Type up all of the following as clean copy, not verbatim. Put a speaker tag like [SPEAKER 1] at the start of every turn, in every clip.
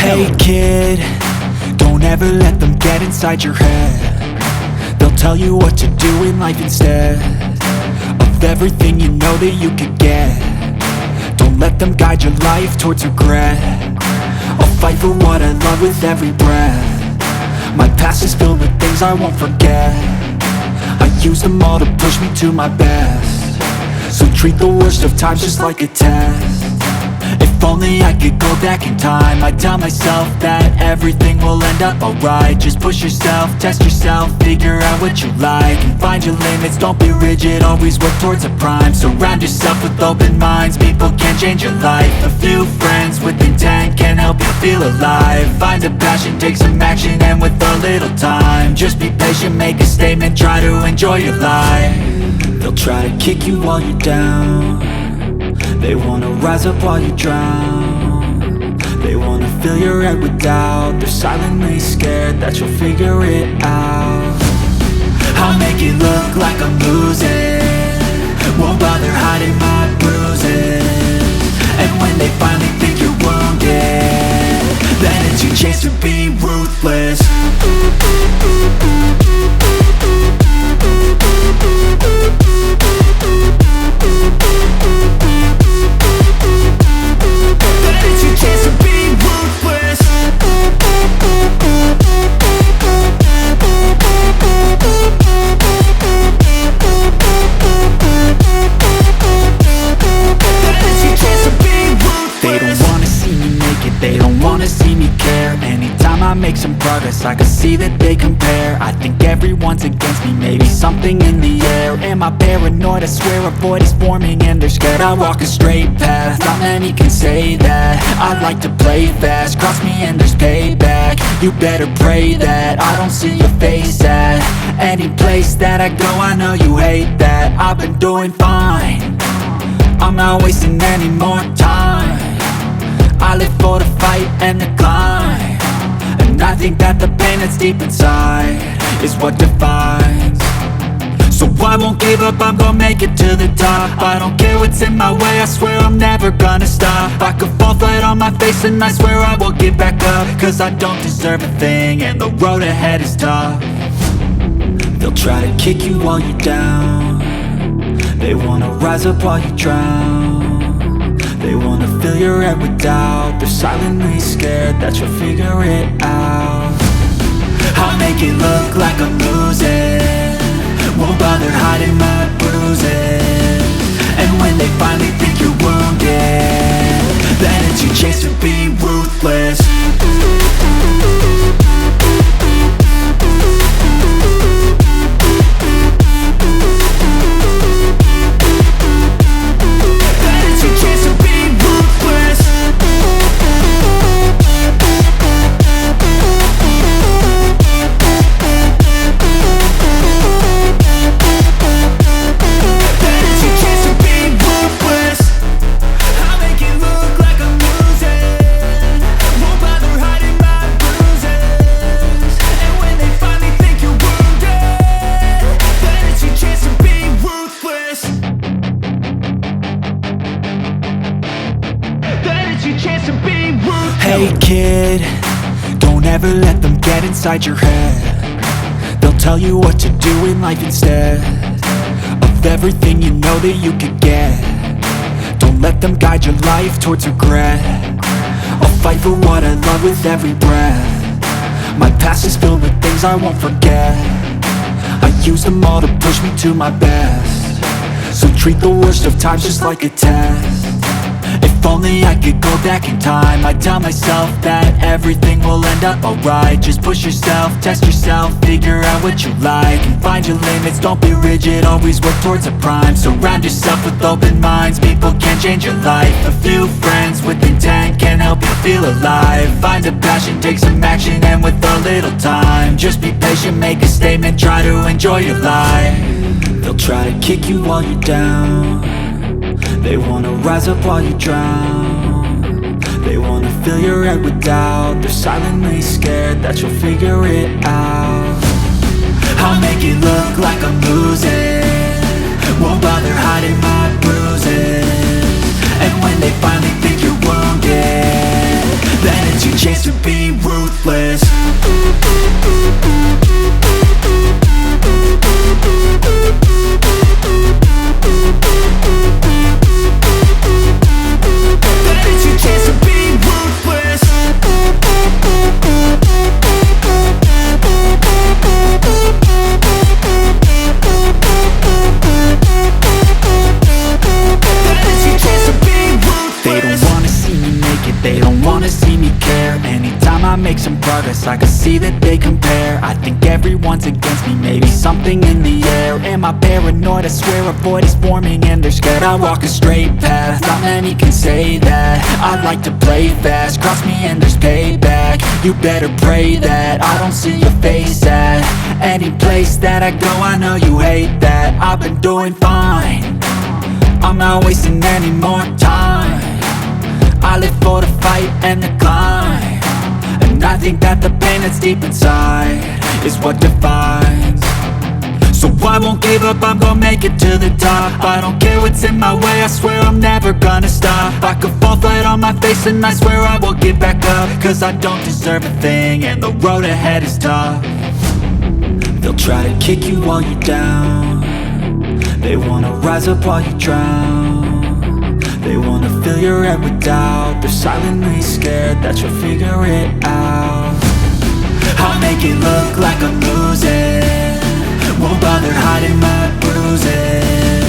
[SPEAKER 1] Hey kid, don't ever let them get inside your head. They'll tell you what to do in life instead of everything you know that you could get. Don't let them guide your life towards regret. I'll fight for what I love with every breath. My past is filled with things I won't forget. I use them all to push me to my best. So treat the worst of times just like a test. If only I could go back in time, I'd tell myself that everything will end up alright. Just push yourself, test yourself, figure out what you like, and find your limits, don't be rigid, always work towards a prime. Surround yourself with open minds, people can change your life. A few friends with intent can help you feel alive. Find a passion, take some action, and with a little time, just be patient, make a statement, try to enjoy your life. They'll try to kick you while you're down. They wanna rise up while you drown. They wanna fill your head with doubt. They're silently scared that you'll figure it out. I'll make it look like I'm losing, won't bother hiding my bruises. And when they finally think you're wounded, then it's your chance to be ruthless. They don't wanna see me care. Anytime I make some progress, I can see that they compare. I think everyone's against me, maybe something in the air. Am I paranoid? I swear a void is forming and they're scared. I walk a straight path, not many can say that. I like to play fast, cross me and there's payback. You better pray that I don't see your face at any place that I go. I know you hate that. I've been doing fine, I'm not wasting any more time. I live for the fight and the climb, and I think that the pain that's deep inside is what defines. So I won't give up, I'm gonna make it to the top. I don't care what's in my way, I swear I'm never gonna stop. I could fall flat on my face and I swear I will get back up, cause I don't deserve a thing and the road ahead is tough. They'll try to kick you while you're down. They wanna rise up while you drown. They wanna fill your head with doubt. They're silently scared that you'll figure it out. I'll make it look like I'm losing, won't bother hiding my bruises. And when they finally think you're wounded, then it's your chance to be ruthless. Hey kid, don't ever let them get inside your head. They'll tell you what to do in life instead of everything you know that you could get. Don't let them guide your life towards regret. I'll fight for what I love with every breath. My past is filled with things I won't forget. I use them all to push me to my best. So treat the worst of times just like a test. If only I could go back in time, I'd tell myself that everything will end up alright. Just push yourself, test yourself, figure out what you like, and find your limits, don't be rigid, always work towards a prime. Surround yourself with open minds, people can change your life. A few friends with intent can help you feel alive. Find a passion, take some action, and with a little time, just be patient, make a statement, try to enjoy your life. They'll try to kick you while you're down. They wanna rise up while you drown. They wanna fill your head with doubt. They're silently scared that you'll figure it out. I'll make it look like I'm losing, won't bother hiding my bruises. And when they finally think you're wounded, then it's your chance to be progress, I can see that they compare. I think everyone's against me, maybe something in the air. Am I paranoid? I swear a void is forming and they're scared. I walk a straight path, not many can say that. I like to play fast, cross me and there's payback. You better pray that I don't see your face at any place that I go. I know you hate that. I've been doing fine, I'm not wasting any more time. I live for the fight and the climb, and I think that the pain that's deep inside is what defines. So I won't give up, I'm gonna make it to the top. I don't care what's in my way, I swear I'm never gonna stop. I could fall flat on my face and I swear I will get back up, cause I don't deserve a thing and the road ahead is tough. They'll try to kick you while you're down, they wanna rise up while you drown. They wanna fill your head with doubt, they're silently scared that you'll figure it out. I'll make it look like I'm losing, won't bother hiding my bruises.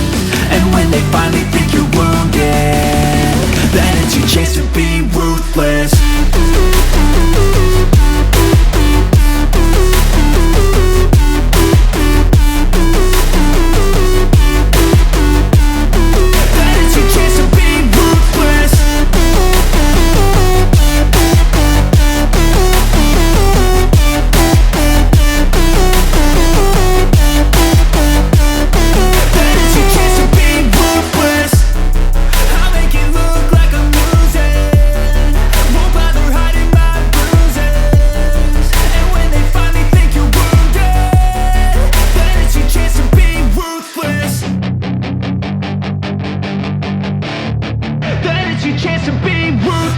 [SPEAKER 1] And when they finally think you're wounded, then it's your chance to be ruthless.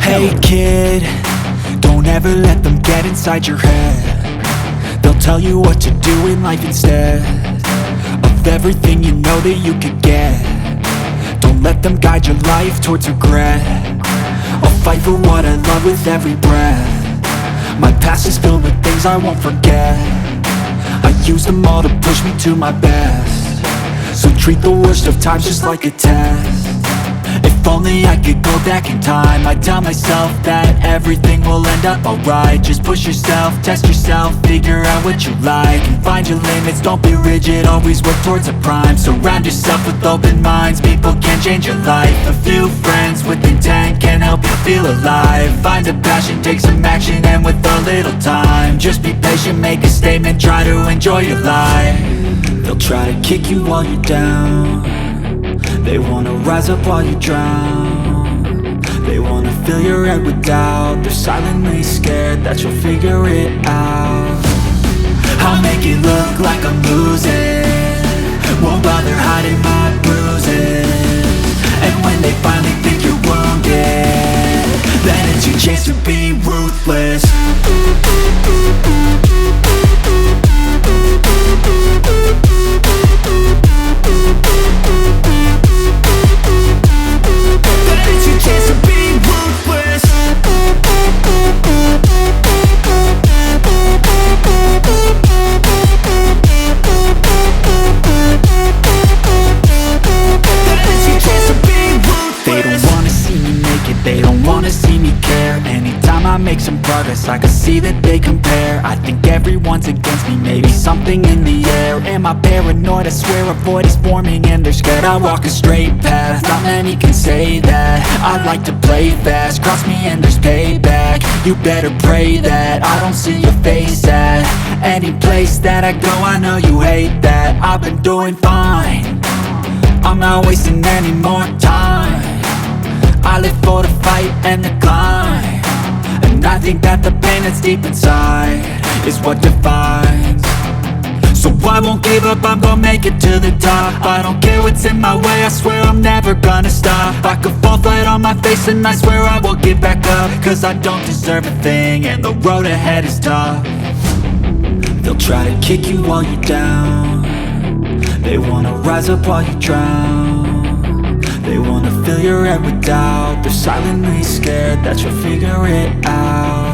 [SPEAKER 1] Hey kid, don't ever let them get inside your head. They'll tell you what to do in life instead of everything you know that you could get. Don't let them guide your life towards regret. I'll fight for what I love with every breath. My past is filled with things I won't forget. I use them all to push me to my best. So treat the worst of times just like a test. If only I could go back in time, I'd tell myself that everything will end up alright. Just push yourself, test yourself, figure out what you like, and find your limits, don't be rigid, always work towards a prime. Surround yourself with open minds, people can change your life. A few friends with intent can help you feel alive. Find a passion, take some action, and with a little time, just be patient, make a statement, try to enjoy your life. They'll try to kick you while you're down, they wanna rise up while you drown. They wanna fill your head with doubt, they're silently scared that you'll figure it out. I'll make it look like I'm losing, won't bother hiding my bruises. And when they finally think you're wounded, then it's your chance to be ruthless. Make some progress, I can see that they compare. I think everyone's against me, maybe something in the air. Am I paranoid? I swear a void is forming and they're scared. I walk a straight path, not many can say that. I like to play fast, cross me and there's payback. You better pray that I don't see your face at any place that I go. I know you hate that. I've been doing fine, I'm not wasting any more time. I live for the fight and the climb, and I think that the pain that's deep inside is what defines. So I won't give up, I'm gonna make it to the top. I don't care what's in my way, I swear I'm never gonna stop. I could fall flat on my face and I swear I will get back up, cause I don't deserve a thing and the road ahead is tough. They'll try to kick you while you're down, they wanna rise up while you drown. They wanna fill your head with doubt, they're silently scared that you'll figure it out.